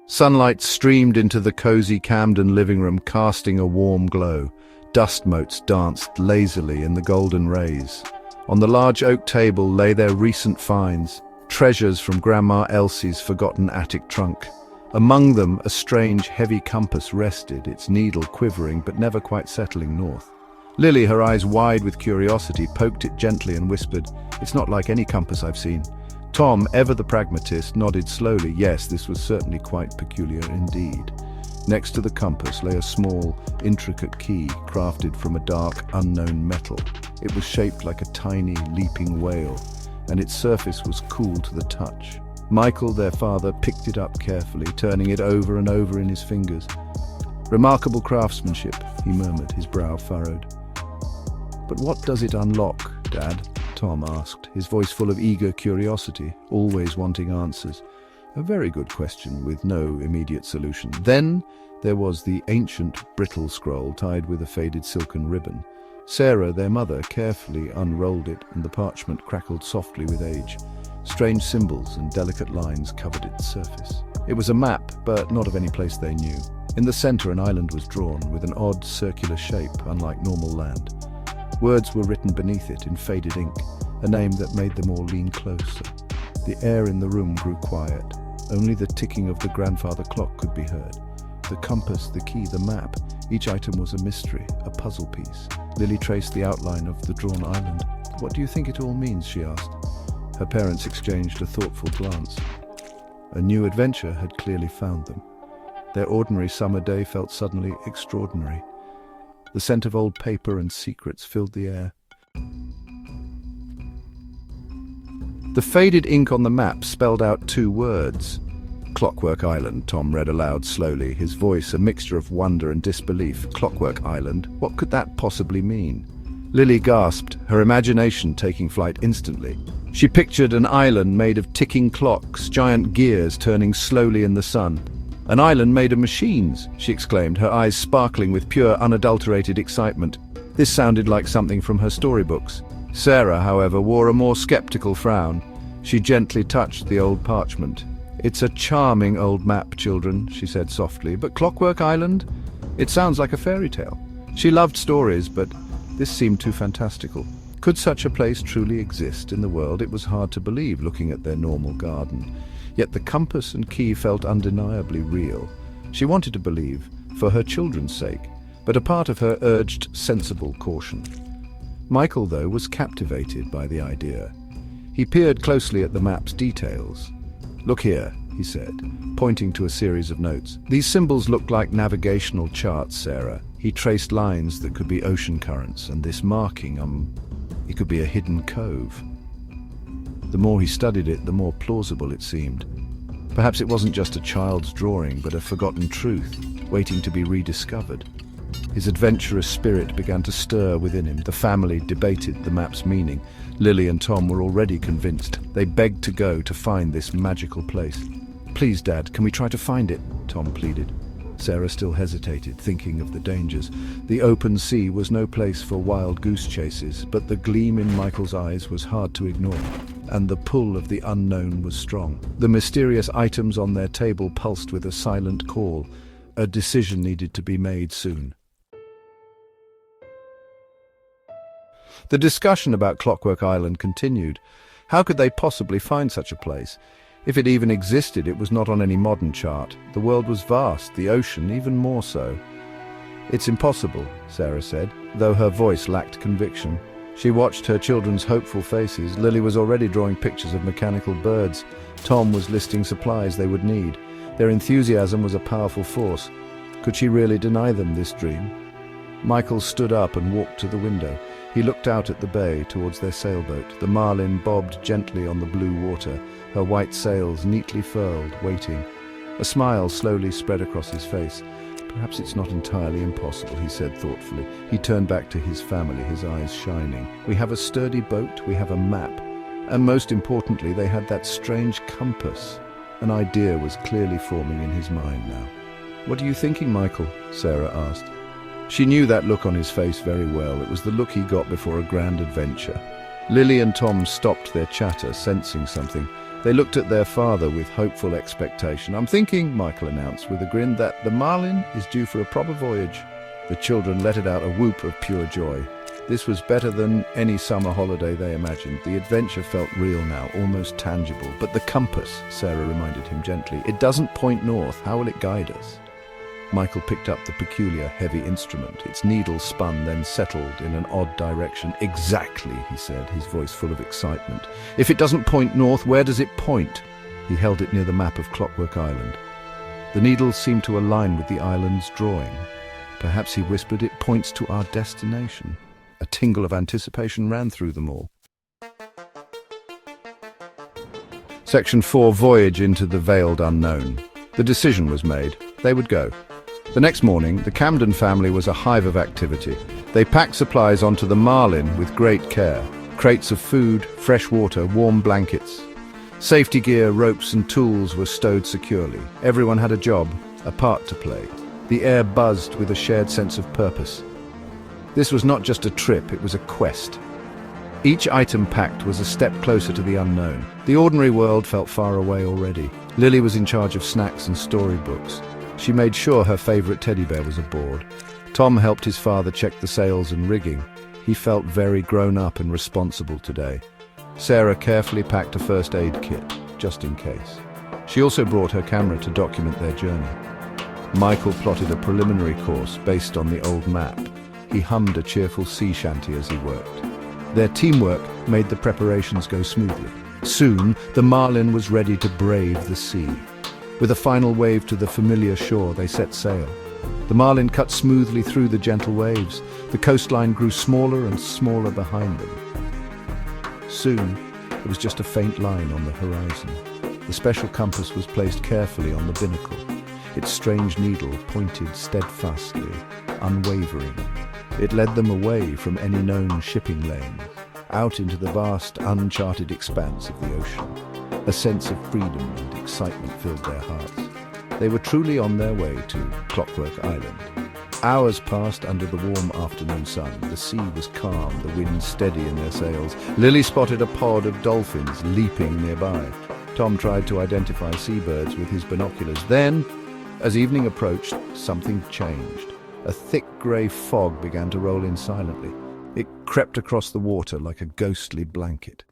Sunlight streamed into the cozy Camden living room, casting a warm glow. Dust motes danced lazily in the golden rays. On the large oak table lay their recent finds, treasures from Grandma Elsie's forgotten attic trunk. Among them, a strange, heavy compass rested, its needle quivering but never quite settling north. Lily, her eyes wide with curiosity, poked it gently and whispered, "It's not like any compass I've seen." Tom, ever the pragmatist, nodded slowly. Yes, this was certainly quite peculiar indeed. Next to the compass lay a small, intricate key crafted from a dark, unknown metal. It was shaped like a tiny, leaping whale, and its surface was cool to the touch. Michael, their father, picked it up carefully, turning it over and over in his fingers. "Remarkable craftsmanship," he murmured, his brow furrowed. "But what does it unlock, Dad?" Tom asked, his voice full of eager curiosity, always wanting answers. A very good question with no immediate solution. Then there was the ancient, brittle scroll tied with a faded silken ribbon. Sarah, their mother, carefully unrolled it, and the parchment crackled softly with age. Strange symbols and delicate lines covered its surface. It was a map, but not of any place they knew. In the center, an island was drawn, with an odd circular shape, unlike normal land. Words were written beneath it in faded ink, a name that made them all lean closer. The air in the room grew quiet. Only the ticking of the grandfather clock could be heard. The compass, the key, the map, each item was a mystery, a puzzle piece. Lily traced the outline of the drawn island. "What do you think it all means?" she asked. Her parents exchanged a thoughtful glance. A new adventure had clearly found them. Their ordinary summer day felt suddenly extraordinary. The scent of old paper and secrets filled the air. The faded ink on the map spelled out 2 words. "Clockwork Island," Tom read aloud slowly, his voice a mixture of wonder and disbelief. Clockwork Island? What could that possibly mean? Lily gasped, her imagination taking flight instantly. She pictured an island made of ticking clocks, giant gears turning slowly in the sun. "An island made of machines," she exclaimed, her eyes sparkling with pure, unadulterated excitement. This sounded like something from her storybooks. Sarah, however, wore a more skeptical frown. She gently touched the old parchment. "It's a charming old map, children," she said softly, "but Clockwork Island? It sounds like a fairy tale." She loved stories, but this seemed too fantastical. Could such a place truly exist in the world? It was hard to believe, looking at their normal garden. Yet the compass and key felt undeniably real. She wanted to believe, for her children's sake, but a part of her urged sensible caution. Michael, though, was captivated by the idea. He peered closely at the map's details. "Look here," he said, pointing to a series of notes. "These symbols look like navigational charts, Sarah." He traced lines that could be ocean currents, and this marking, it could be a hidden cove. The more he studied it, the more plausible it seemed. Perhaps it wasn't just a child's drawing, but a forgotten truth, waiting to be rediscovered. His adventurous spirit began to stir within him. The family debated the map's meaning. Lily and Tom were already convinced. They begged to go to find this magical place. "Please, Dad, can we try to find it?" Tom pleaded. Sarah still hesitated, thinking of the dangers. The open sea was no place for wild goose chases, but the gleam in Michael's eyes was hard to ignore, and the pull of the unknown was strong. The mysterious items on their table pulsed with a silent call. A decision needed to be made soon. The discussion about Clockwork Island continued. How could they possibly find such a place? If it even existed, it was not on any modern chart. The world was vast, the ocean even more so. "It's impossible," Sarah said, though her voice lacked conviction. She watched her children's hopeful faces. Lily was already drawing pictures of mechanical birds. Tom was listing supplies they would need. Their enthusiasm was a powerful force. Could she really deny them this dream? Michael stood up and walked to the window. He looked out at the bay towards their sailboat. The Marlin bobbed gently on the blue water, her white sails neatly furled, waiting. A smile slowly spread across his face. "Perhaps it's not entirely impossible," he said thoughtfully. He turned back to his family, his eyes shining. "We have a sturdy boat, we have a map, and most importantly, they had that strange compass." An idea was clearly forming in his mind now. "What are you thinking, Michael?" Sarah asked. She knew that look on his face very well. It was the look he got before a grand adventure. Lily and Tom stopped their chatter, sensing something. They looked at their father with hopeful expectation. "I'm thinking," Michael announced with a grin, "that the Marlin is due for a proper voyage." The children let out a whoop of pure joy. This was better than any summer holiday they imagined. The adventure felt real now, almost tangible. "But the compass," Sarah reminded him gently. "It doesn't point north. How will it guide us?" Michael picked up the peculiar, heavy instrument. Its needle spun, then settled in an odd direction. "Exactly," he said, his voice full of excitement. "If it doesn't point north, where does it point?" He held it near the map of Clockwork Island. The needle seemed to align with the island's drawing. Perhaps, he whispered, it points to our destination. A tingle of anticipation ran through them all. Section 4, Voyage into the Veiled Unknown. The decision was made. They would go. The next morning, the Camden family was a hive of activity. They packed supplies onto the Marlin with great care. Crates of food, fresh water, warm blankets. Safety gear, ropes and tools were stowed securely. Everyone had a job, a part to play. The air buzzed with a shared sense of purpose. This was not just a trip, it was a quest. Each item packed was a step closer to the unknown. The ordinary world felt far away already. Lily was in charge of snacks and storybooks. She made sure her favorite teddy bear was aboard. Tom helped his father check the sails and rigging. He felt very grown up and responsible today. Sarah carefully packed a first aid kit, just in case. She also brought her camera to document their journey. Michael plotted a preliminary course based on the old map. He hummed a cheerful sea shanty as he worked. Their teamwork made the preparations go smoothly. Soon, the Marlin was ready to brave the sea. With a final wave to the familiar shore, they set sail. The Marlin cut smoothly through the gentle waves. The coastline grew smaller and smaller behind them. Soon, it was just a faint line on the horizon. The special compass was placed carefully on the binnacle. Its strange needle pointed steadfastly, unwavering. It led them away from any known shipping lanes, out into the vast, uncharted expanse of the ocean. A sense of freedom and excitement filled their hearts. They were truly on their way to Clockwork Island. Hours passed under the warm afternoon sun. The sea was calm, the wind steady in their sails. Lily spotted a pod of dolphins leaping nearby. Tom tried to identify seabirds with his binoculars. Then, as evening approached, something changed. A thick grey fog began to roll in silently. It crept across the water like a ghostly blanket.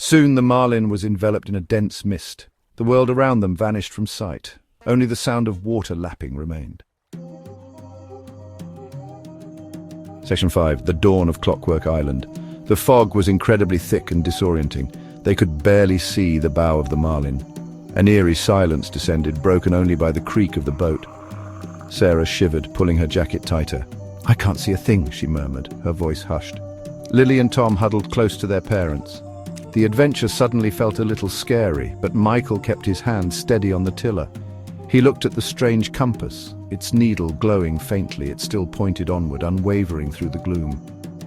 Soon the Marlin was enveloped in a dense mist. The world around them vanished from sight. Only the sound of water lapping remained. Section 5. The Dawn of Clockwork Island. The fog was incredibly thick and disorienting. They could barely see the bow of the Marlin. An eerie silence descended, broken only by the creak of the boat. Sarah shivered, pulling her jacket tighter. "I can't see a thing," she murmured, her voice hushed. Lily and Tom huddled close to their parents. The adventure suddenly felt a little scary, but Michael kept his hand steady on the tiller. He looked at the strange compass, its needle glowing faintly. It still pointed onward, unwavering through the gloom.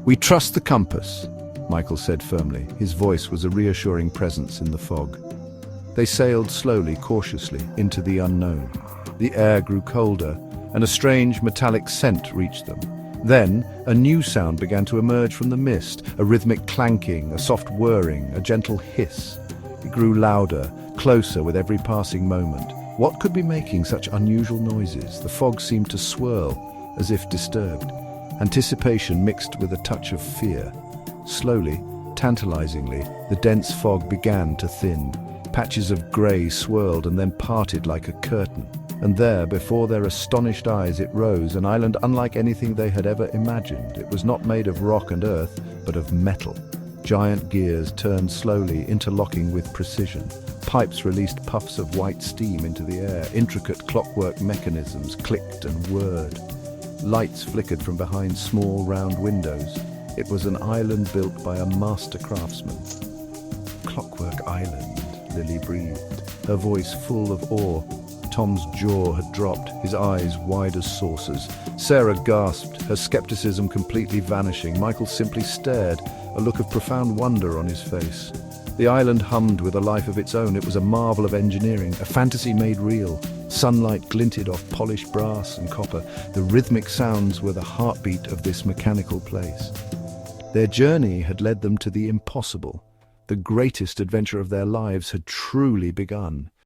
"We trust the compass," Michael said firmly. His voice was a reassuring presence in the fog. They sailed slowly, cautiously, into the unknown. The air grew colder, and a strange metallic scent reached them. Then, a new sound began to emerge from the mist, a rhythmic clanking, a soft whirring, a gentle hiss. It grew louder, closer with every passing moment. What could be making such unusual noises? The fog seemed to swirl, as if disturbed. Anticipation mixed with a touch of fear. Slowly, tantalizingly, the dense fog began to thin. Patches of grey swirled and then parted like a curtain. And there, before their astonished eyes, it rose, an island unlike anything they had ever imagined. It was not made of rock and earth, but of metal. Giant gears turned slowly, interlocking with precision. Pipes released puffs of white steam into the air. Intricate clockwork mechanisms clicked and whirred. Lights flickered from behind small, round windows. It was an island built by a master craftsman. "Clockwork Island," Lily breathed, her voice full of awe. Tom's jaw had dropped, his eyes wide as saucers. Sarah gasped, her skepticism completely vanishing. Michael simply stared, a look of profound wonder on his face. The island hummed with a life of its own. It was a marvel of engineering, a fantasy made real. Sunlight glinted off polished brass and copper. The rhythmic sounds were the heartbeat of this mechanical place. Their journey had led them to the impossible. The greatest adventure of their lives had truly begun.